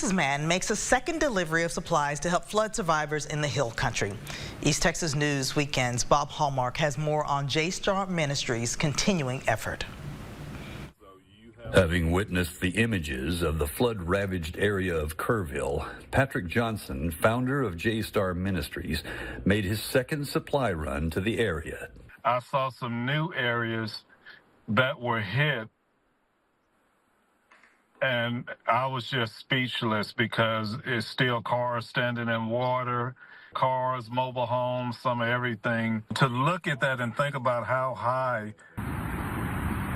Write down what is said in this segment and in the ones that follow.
Texas man makes a second delivery of supplies to help flood survivors in the Hill Country. East Texas News Weekend's Bob Hallmark has more on J-STAR Ministries' continuing effort. Having witnessed the images of the flood-ravaged area of Kerrville, Patrick Johnson, founder of J-STAR Ministries, made his second supply run to the area. I saw some new areas that were hit, and I was just speechless because it's still cars standing in water, cars, mobile homes, some of everything. To look at that and think about how high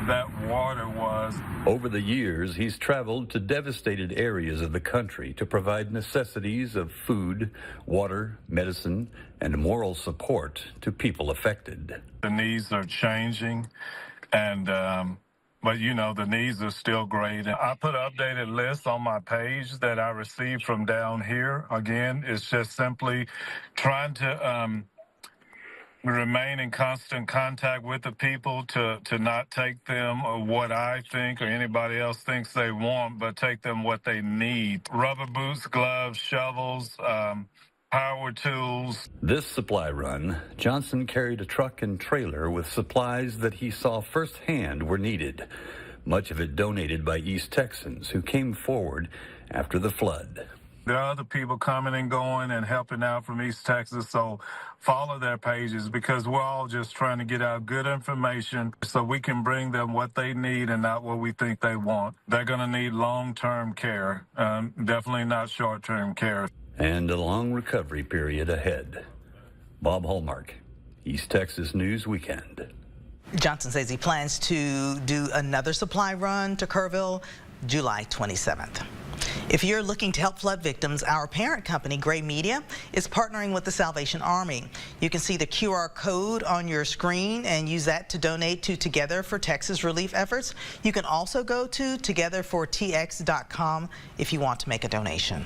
that water was. Over the years, he's traveled to devastated areas of the country to provide necessities of food, water, medicine, and moral support to people affected. The needs are changing, and but you know, the needs are still great. I put an updated list on my page that I received from down here. Again, it's just simply trying to remain in constant contact with the people, to not take them what I think or anybody else thinks they want, but take them what they need. Rubber boots, gloves, shovels, power tools. This supply run, Johnson carried a truck and trailer with supplies that he saw firsthand were needed, much of it donated by East Texans who came forward after the flood. There are other people coming and going and helping out from East Texas, so follow their pages because we're all just trying to get out good information so we can bring them what they need and not what we think they want. They're going to need long-term care, definitely not short-term care. And a long recovery period ahead. Bob Hallmark, East Texas News Weekend. Johnson says he plans to do another supply run to Kerrville July 27th. If you're looking to help flood victims, our parent company, Gray Media, is partnering with the Salvation Army. You can see the QR code on your screen and use that to donate to Together for Texas relief efforts. You can also go to togetherfortx.com if you want to make a donation.